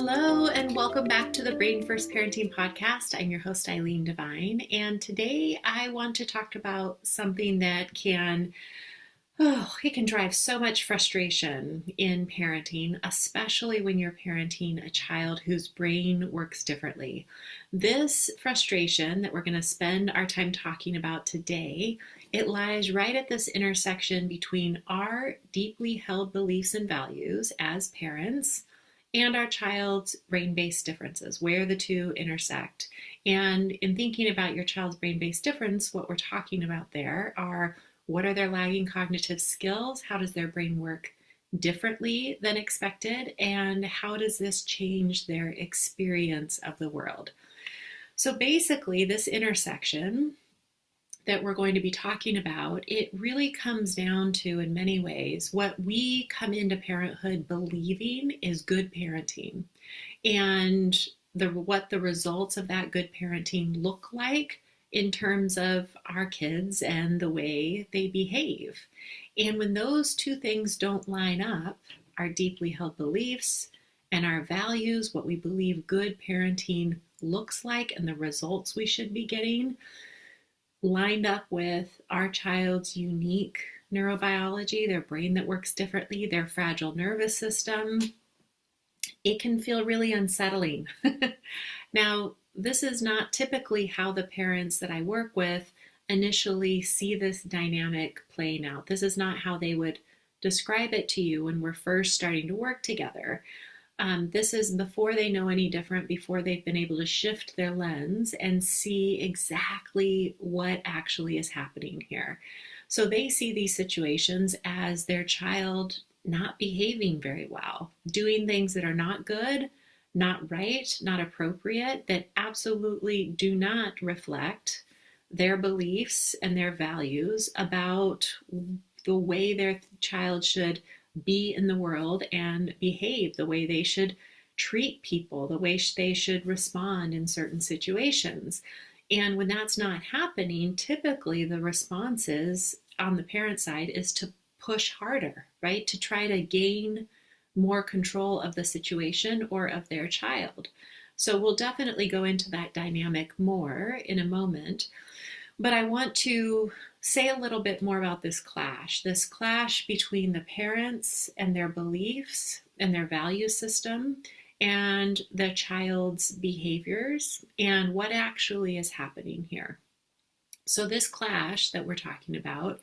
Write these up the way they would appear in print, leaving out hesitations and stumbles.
Hello, and welcome back to the Brain First Parenting Podcast. I'm your host, Eileen Devine, and today I want to talk about something that it can drive so much frustration in parenting, especially when you're parenting a child whose brain works differently. This frustration that we're going to spend our time talking about today, it lies right at this intersection between our deeply held beliefs and values as parents and our child's brain-based differences, where the two intersect. And in thinking about your child's brain-based difference, what we're talking about there are, what are their lagging cognitive skills? How does their brain work differently than expected? And how does this change their experience of the world? So basically, this intersection that we're going to be talking about, it really comes down to, in many ways, what we come into parenthood believing is good parenting, and what the results of that good parenting look like in terms of our kids and the way they behave. And when those two things don't line up, our deeply held beliefs and our values, what we believe good parenting looks like and the results we should be getting, lined up with our child's unique neurobiology, their brain that works differently, their fragile nervous system, it can feel really unsettling. Now, this is not typically how the parents that I work with initially see this dynamic playing out. This is not how they would describe it to you when we're first starting to work together. This is before they know any different, before they've been able to shift their lens and see exactly what actually is happening here. So they see these situations as their child not behaving very well, doing things that are not good, not right, not appropriate, that absolutely do not reflect their beliefs and their values about the way their child should be in the world and behave, the way they should treat people, the way they should respond in certain situations. And when that's not happening, typically the responses on the parent side is to push harder, right? To try to gain more control of the situation or of their child. So we'll definitely go into that dynamic more in a moment. But I want to say a little bit more about this clash between the parents and their beliefs and their value system and the child's behaviors and what actually is happening here. So this clash that we're talking about,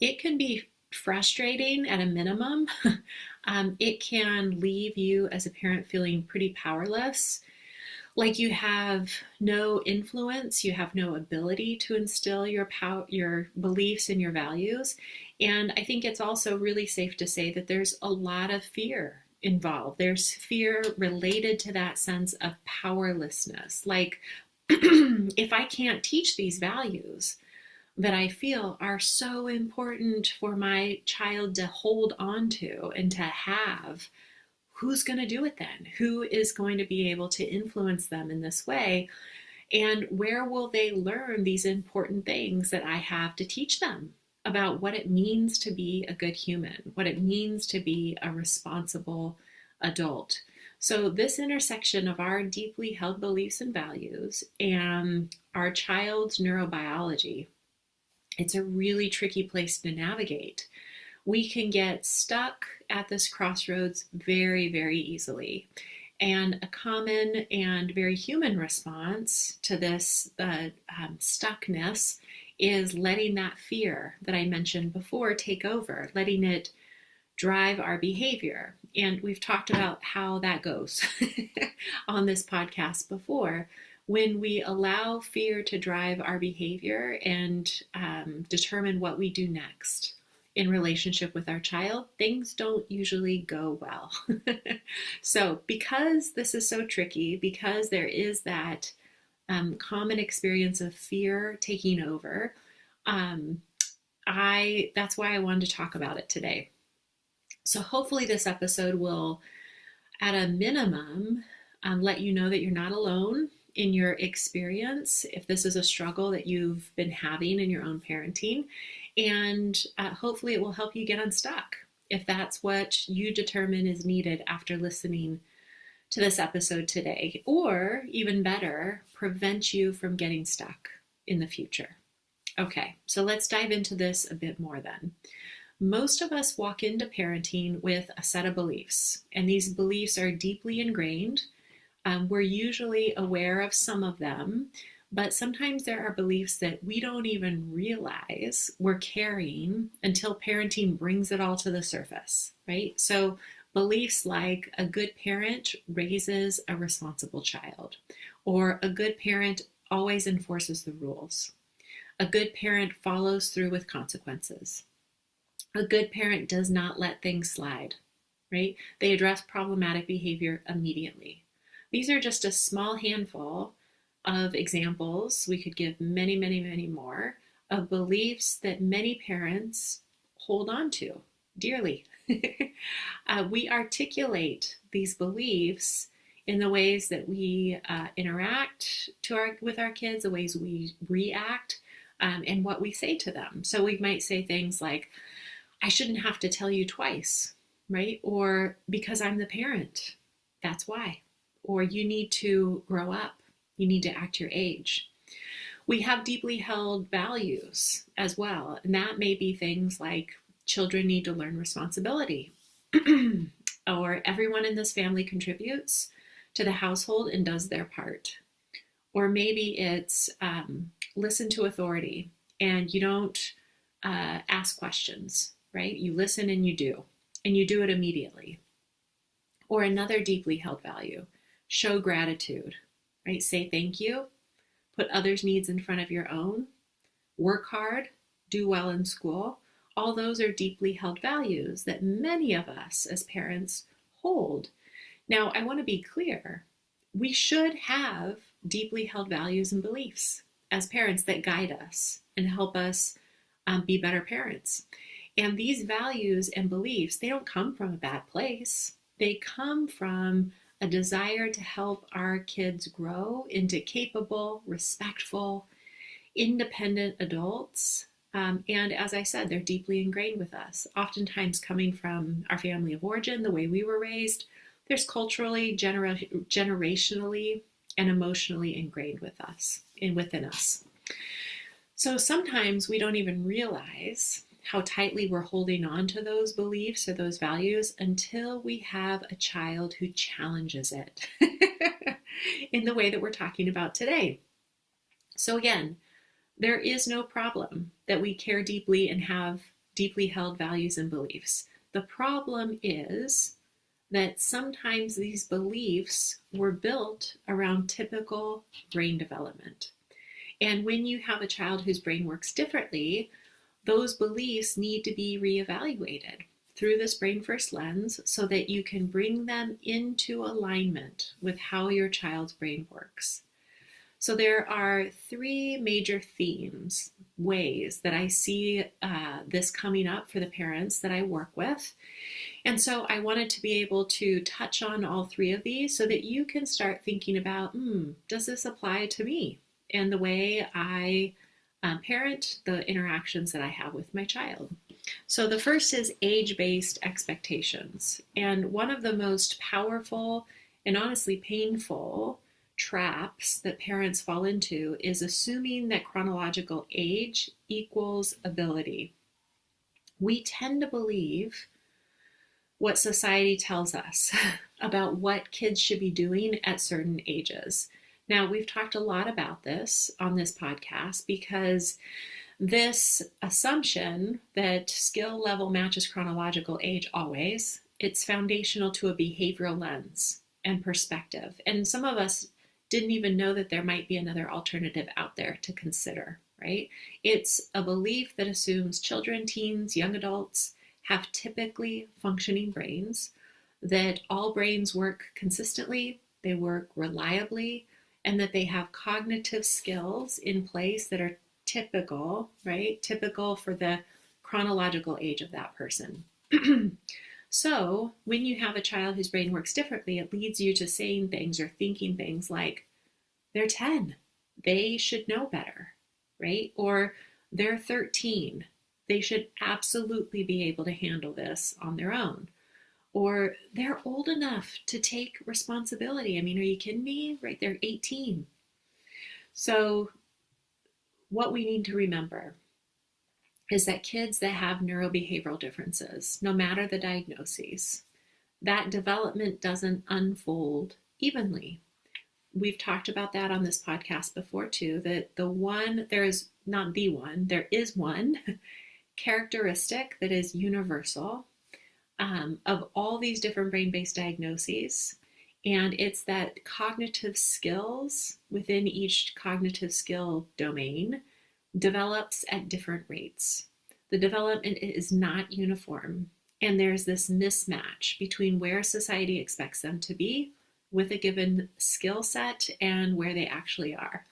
it can be frustrating at a minimum. It can leave you as a parent feeling pretty powerless, like you have no influence, you have no ability to instill your beliefs and your values. And I think it's also really safe to say that there's a lot of fear involved. There's fear related to that sense of powerlessness. Like, if I can't teach these values that I feel are so important for my child to hold on to and to have, who's going to do it then? Who is going to be able to influence them in this way? And where will they learn these important things that I have to teach them about what it means to be a good human, what it means to be a responsible adult? So this intersection of our deeply held beliefs and values and our child's neurobiology, it's a really tricky place to navigate. We can get stuck at this crossroads very, very easily. And a common and very human response to this stuckness is letting that fear that I mentioned before take over, letting it drive our behavior. And we've talked about how that goes on this podcast before. When we allow fear to drive our behavior and determine what we do next in relationship with our child, things don't usually go well. So because this is so tricky, because there is that common experience of fear taking over, that's why I wanted to talk about it today. So hopefully this episode will, at a minimum, let you know that you're not alone in your experience if this is a struggle that you've been having in your own parenting. And hopefully it will help you get unstuck if that's what you determine is needed after listening to this episode today, or even better, prevent you from getting stuck in the future. Okay, so let's dive into this a bit more then. Most of us walk into parenting with a set of beliefs, and these beliefs are deeply ingrained. We're usually aware of some of them, but sometimes there are beliefs that we don't even realize we're carrying until parenting brings it all to the surface, right? So beliefs like a good parent raises a responsible child, or a good parent always enforces the rules. A good parent follows through with consequences. A good parent does not let things slide, right? They address problematic behavior immediately. These are just a small handful of examples. We could give many, many, many more of beliefs that many parents hold on to dearly. We articulate these beliefs in the ways that we interact with our kids, the ways we react, and what we say to them. So we might say things like, I shouldn't have to tell you twice, right? Or because I'm the parent, that's why. Or you need to grow up. You need to act your age. We have deeply held values as well. And that may be things like children need to learn responsibility, or everyone in this family contributes to the household and does their part. Or maybe it's listen to authority and you don't ask questions, right? You listen and you do it immediately. Or another deeply held value, show gratitude, right? Say thank you, put others' needs in front of your own, work hard, do well in school. All those are deeply held values that many of us as parents hold. Now, I want to be clear. We should have deeply held values and beliefs as parents that guide us and help us be better parents. And these values and beliefs, they don't come from a bad place. They come from a desire to help our kids grow into capable, respectful, independent adults. And as I said, they're deeply ingrained with us, oftentimes coming from our family of origin, the way we were raised. There's culturally, generationally, and emotionally ingrained with us and within us. So sometimes we don't even realize how tightly we're holding on to those beliefs or those values until we have a child who challenges it in the way that we're talking about today. So again, there is no problem that we care deeply and have deeply held values and beliefs. The problem is that sometimes these beliefs were built around typical brain development. And when you have a child whose brain works differently, those beliefs need to be reevaluated through this brain first lens so that you can bring them into alignment with how your child's brain works. So there are three major themes, ways that I see this coming up for the parents that I work with. And so I wanted to be able to touch on all three of these so that you can start thinking about, does this apply to me and the way I parent, the interactions that I have with my child? So the first is age-based expectations. And one of the most powerful and honestly painful traps that parents fall into is assuming that chronological age equals ability. We tend to believe what society tells us about what kids should be doing at certain ages. Now, we've talked a lot about this on this podcast because this assumption that skill level matches chronological age always, it's foundational to a behavioral lens and perspective. And some of us didn't even know that there might be another alternative out there to consider, right? It's a belief that assumes children, teens, young adults have typically functioning brains, that all brains work consistently, they work reliably, and that they have cognitive skills in place that are typical, right? Typical for the chronological age of that person. So when you have a child whose brain works differently, it leads you to saying things or thinking things like, they're 10, they should know better, right? Or they're 13, they should absolutely be able to handle this on their own. or they're old enough to take responsibility. I mean, are you kidding me? Right? They're 18. So what we need to remember is that kids that have neurobehavioral differences, no matter the diagnoses, that development doesn't unfold evenly. We've talked about that on this podcast before too, that there is one characteristic that is universal of all these different brain-based diagnoses. And it's that cognitive skills within each cognitive skill domain develops at different rates. The development is not uniform. And there's this mismatch between where society expects them to be with a given skill set and where they actually are.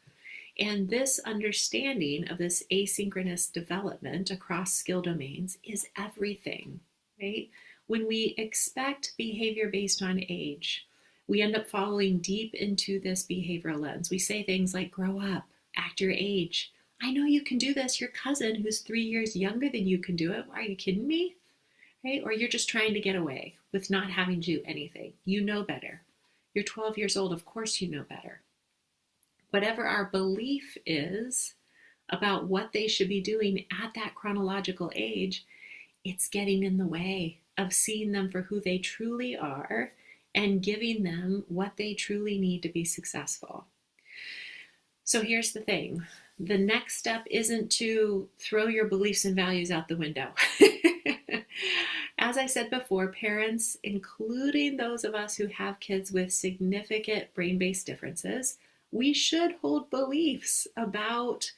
And this understanding of this asynchronous development across skill domains is everything, right? When we expect behavior based on age, we end up falling deep into this behavioral lens. We say things like, grow up, act your age. I know you can do this. Your cousin who's 3 years younger than you can do it. Are you kidding me? Right? Or you're just trying to get away with not having to do anything. You know better. You're 12 years old. Of course you know better. Whatever our belief is about what they should be doing at that chronological age, it's getting in the way of seeing them for who they truly are and giving them what they truly need to be successful. So here's the thing. The next step isn't to throw your beliefs and values out the window. As I said before, parents, including those of us who have kids with significant brain-based differences, we should hold beliefs about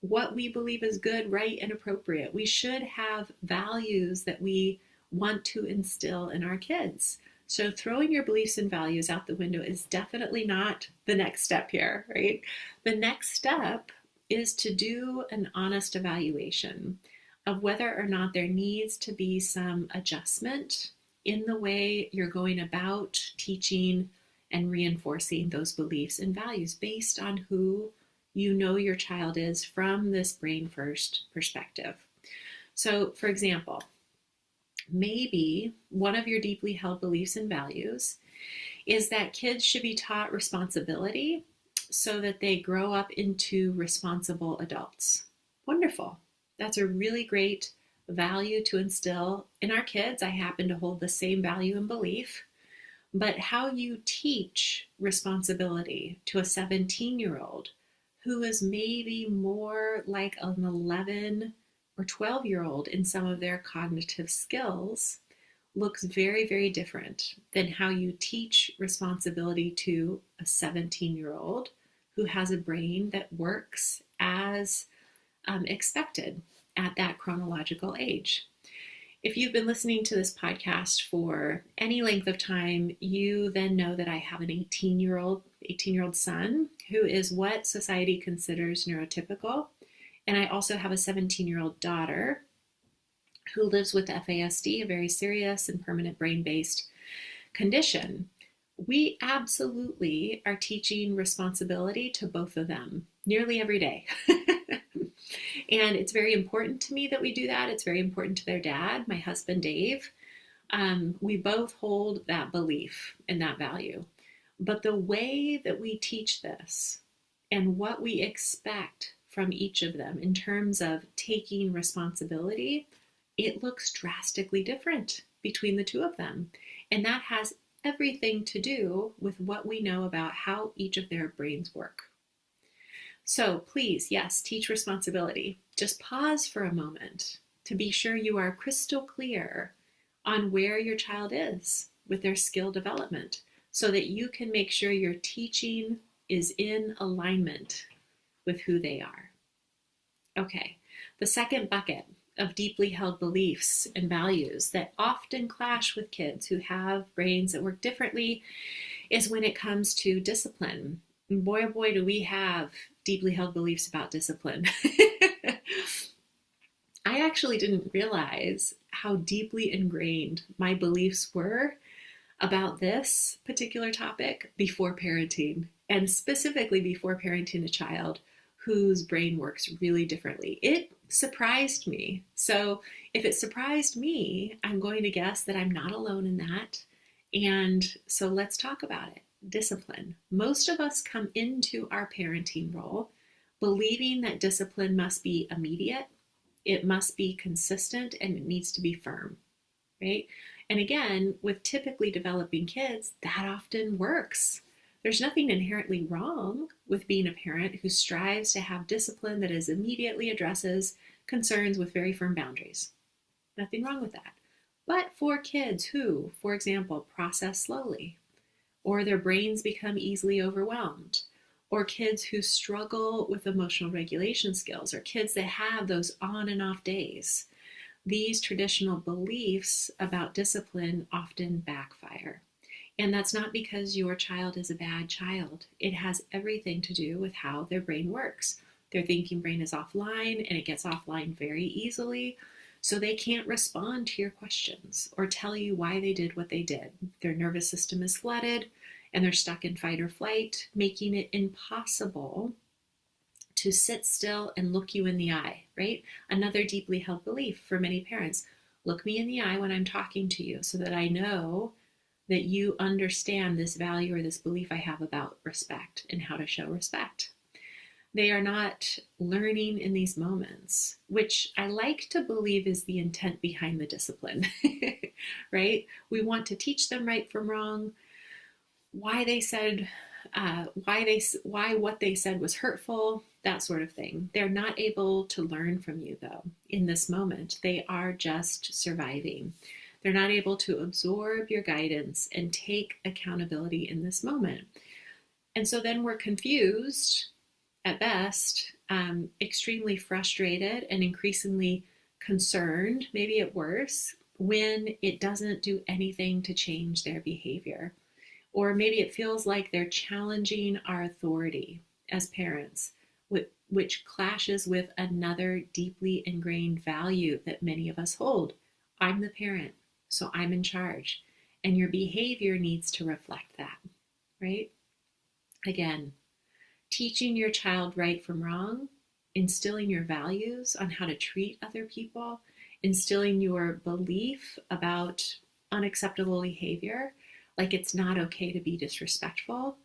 what we believe is good, right, and appropriate. We should have values that we want to instill in our kids. So throwing your beliefs and values out the window is definitely not the next step here, right? The next step is to do an honest evaluation of whether or not there needs to be some adjustment in the way you're going about teaching and reinforcing those beliefs and values based on who you know your child is from this brain first perspective. So, for example, maybe one of your deeply held beliefs and values is that kids should be taught responsibility so that they grow up into responsible adults. Wonderful. That's a really great value to instill in our kids. I happen to hold the same value and belief. But how you teach responsibility to a 17-year-old who is maybe more like an 11 or 12-year-old in some of their cognitive skills looks very, very different than how you teach responsibility to a 17-year-old who has a brain that works as expected at that chronological age. If you've been listening to this podcast for any length of time, you then know that I have an 18-year-old son who is what society considers neurotypical. And I also have a 17-year-old daughter who lives with FASD, a very serious and permanent brain-based condition. We absolutely are teaching responsibility to both of them nearly every day. And it's very important to me that we do that. It's very important to their dad, my husband, Dave. We both hold that belief and that value. But the way that we teach this and what we expect from each of them in terms of taking responsibility, it looks drastically different between the two of them. And that has everything to do with what we know about how each of their brains work. So please, yes, teach responsibility. Just pause for a moment to be sure you are crystal clear on where your child is with their skill development so that you can make sure your teaching is in alignment with who they are. Okay, the second bucket of deeply held beliefs and values that often clash with kids who have brains that work differently is when it comes to discipline. And boy, oh boy, do we have deeply held beliefs about discipline. I actually didn't realize how deeply ingrained my beliefs were about this particular topic before parenting, and specifically before parenting a child whose brain works really differently. It surprised me. So if it surprised me, I'm going to guess that I'm not alone in that. And so let's talk about it. Discipline. Most of us come into our parenting role believing that discipline must be immediate, it must be consistent, and it needs to be firm, right? And again, with typically developing kids, that often works. There's nothing inherently wrong with being a parent who strives to have discipline that is immediately addresses concerns with very firm boundaries. Nothing wrong with that. But for kids who, for example, process slowly, or their brains become easily overwhelmed, or kids who struggle with emotional regulation skills, or kids that have those on and off days, these traditional beliefs about discipline often backfire. And that's not because your child is a bad child. It has everything to do with how their brain works. Their thinking brain is offline, and it gets offline very easily. So they can't respond to your questions or tell you why they did what they did. Their nervous system is flooded and they're stuck in fight or flight, making it impossible to sit still and look you in the eye, right? Another deeply held belief for many parents. Look me in the eye when I'm talking to you so that I know that you understand this value or this belief I have about respect and how to show respect. They are not learning in these moments, which I like to believe is the intent behind the discipline, right? We want to teach them right from wrong, why what they said was hurtful, that sort of thing. They're not able to learn from you, though, in this moment. They are just surviving. They're not able to absorb your guidance and take accountability in this moment. And so then we're confused at best, extremely frustrated and increasingly concerned, maybe at worst, when it doesn't do anything to change their behavior. Or maybe it feels like they're challenging our authority as parents, which clashes with another deeply ingrained value that many of us hold. I'm the parent, so I'm in charge. And your behavior needs to reflect that, right? Again, teaching your child right from wrong, instilling your values on how to treat other people, instilling your belief about unacceptable behavior, like it's not okay to be disrespectful,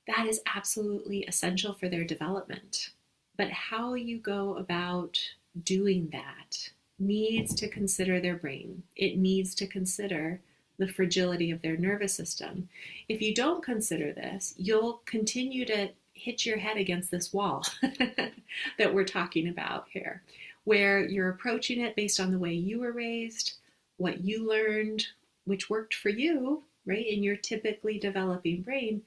that is absolutely essential for their development. But how you go about doing that needs to consider their brain. It needs to consider the fragility of their nervous system. If you don't consider this, you'll continue to hit your head against this wall that we're talking about here, where you're approaching it based on the way you were raised, what you learned, which worked for you, right, in your typically developing brain,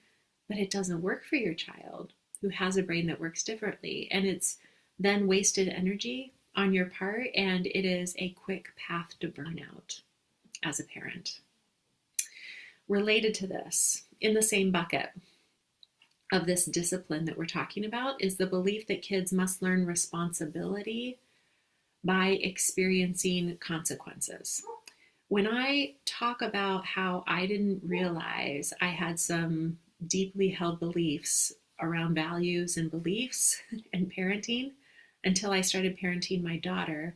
but it doesn't work for your child who has a brain that works differently. And it's then wasted energy on your part, and it is a quick path to burnout as a parent. Related to this, in the same bucket of this discipline that we're talking about, is the belief that kids must learn responsibility by experiencing consequences. When I talk about how I didn't realize I had some deeply held beliefs around values and beliefs and parenting until I started parenting my daughter,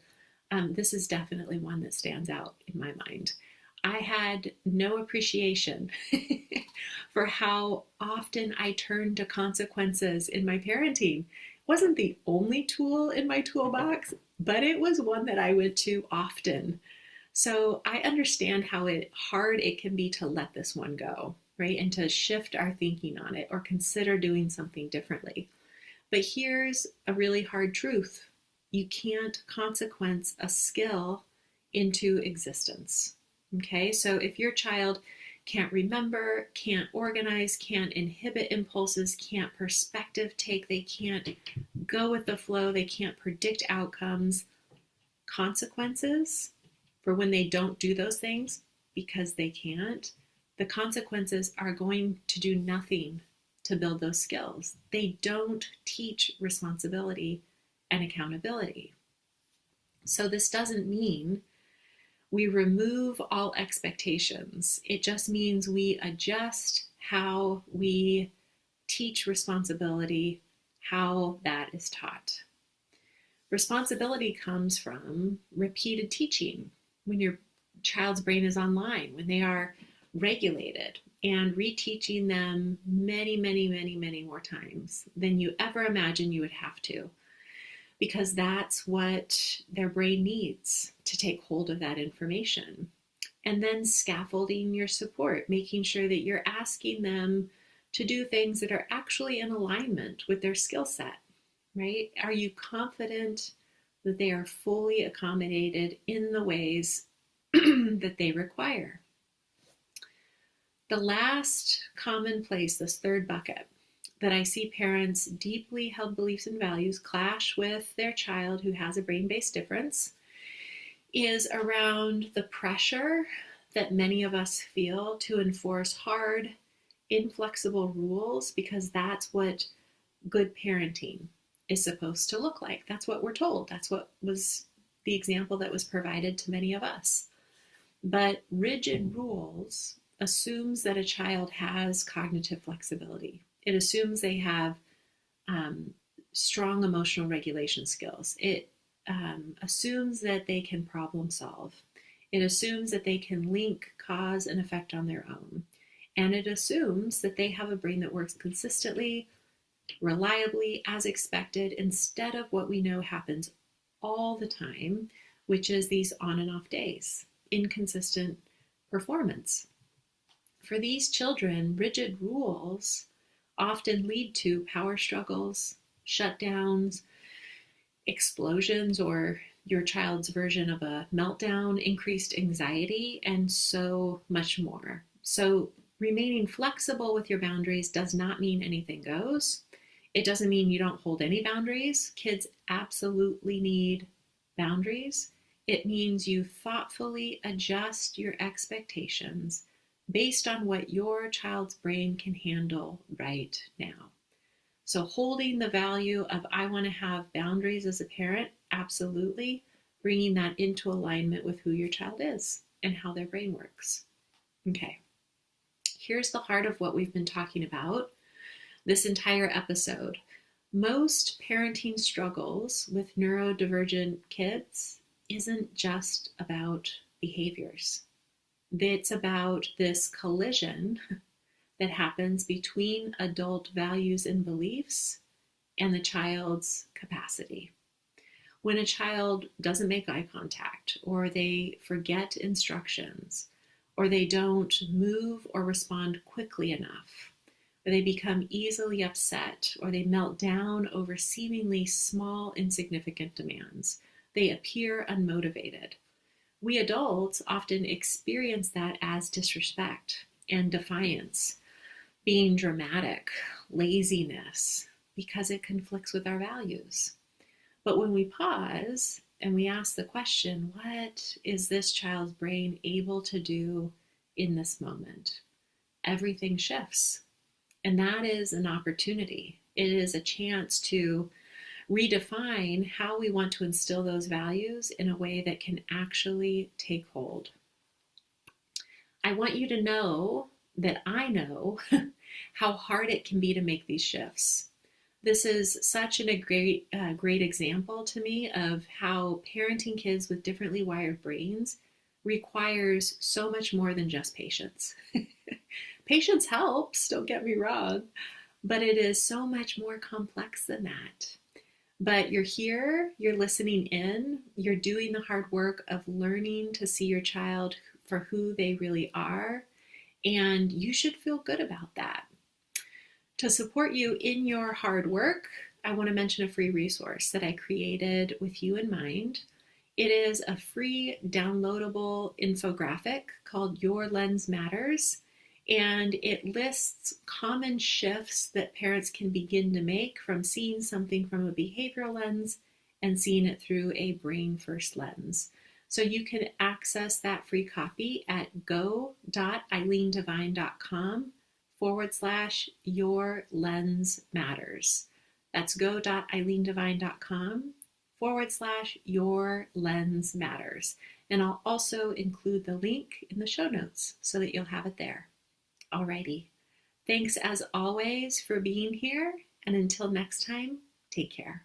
this is definitely one that stands out in my mind. I had no appreciation for how often I turned to consequences in my parenting. It wasn't the only tool in my toolbox, but it was one that I went to often. So I understand how hard it can be to let this one go, right? And to shift our thinking on it or consider doing something differently. But here's a really hard truth. You can't consequence a skill into existence. Okay, so if your child can't remember, can't organize, can't inhibit impulses, can't perspective take, they can't go with the flow, they can't predict outcomes, consequences for when they don't do those things because they can't, the consequences are going to do nothing to build those skills. They don't teach responsibility and accountability. So this doesn't mean we remove all expectations. It just means we adjust how we teach responsibility, how that is taught. Responsibility comes from repeated teaching when your child's brain is online, when they are regulated, and reteaching them many, many, many, many more times than you ever imagine you would have to, because that's what their brain needs to take hold of that information. And then scaffolding your support, making sure that you're asking them to do things that are actually in alignment with their skill set, right? Are you confident that they are fully accommodated in the ways that they require? The last common place, this third bucket, that I see parents' deeply held beliefs and values clash with their child who has a brain-based difference is around the pressure that many of us feel to enforce hard, inflexible rules, because that's what good parenting is supposed to look like. That's what we're told. That's what was the example that was provided to many of us. But rigid rules assumes that a child has cognitive flexibility. It assumes they have strong emotional regulation skills. It assumes that they can problem solve. It assumes that they can link cause and effect on their own. And it assumes that they have a brain that works consistently, reliably, as expected, instead of what we know happens all the time, which is these on and off days, inconsistent performance. For these children, rigid rules often lead to power struggles, shutdowns, explosions, or your child's version of a meltdown, increased anxiety, and so much more. So remaining flexible with your boundaries does not mean anything goes. It doesn't mean you don't hold any boundaries. Kids absolutely need boundaries. It means you thoughtfully adjust your expectations based on what your child's brain can handle right now. So holding the value of I want to have boundaries as a parent, absolutely, bringing that into alignment with who your child is and how their brain works. Okay, here's the heart of what we've been talking about this entire episode. Most parenting struggles with neurodivergent kids isn't just about behaviors. It's about this collision that happens between adult values and beliefs and the child's capacity. When a child doesn't make eye contact, or they forget instructions, or they don't move or respond quickly enough, or they become easily upset, or they melt down over seemingly small, insignificant demands, they appear unmotivated. We adults often experience that as disrespect and defiance, being dramatic, laziness, because it conflicts with our values. But when we pause and we ask the question, what is this child's brain able to do in this moment? Everything shifts. And that is an opportunity. It is a chance to redefine how we want to instill those values in a way that can actually take hold. I want you to know that I know how hard it can be to make these shifts. This is such a great example to me of how parenting kids with differently wired brains requires so much more than just patience. Patience helps, don't get me wrong, but it is so much more complex than that. But you're here, you're listening in, you're doing the hard work of learning to see your child for who they really are, and you should feel good about that. To support you in your hard work, I want to mention a free resource that I created with you in mind. It is a free downloadable infographic called Your Lens Matters, and it lists common shifts that parents can begin to make from seeing something from a behavioral lens and seeing it through a brain first lens. So you can access that free copy at go.eileenDevine.com/Your Lens Matters. That's go.eileenDevine.com/Your Lens Matters. And I'll also include the link in the show notes so that you'll have it there. Alrighty. Thanks as always for being here. And until next time, take care.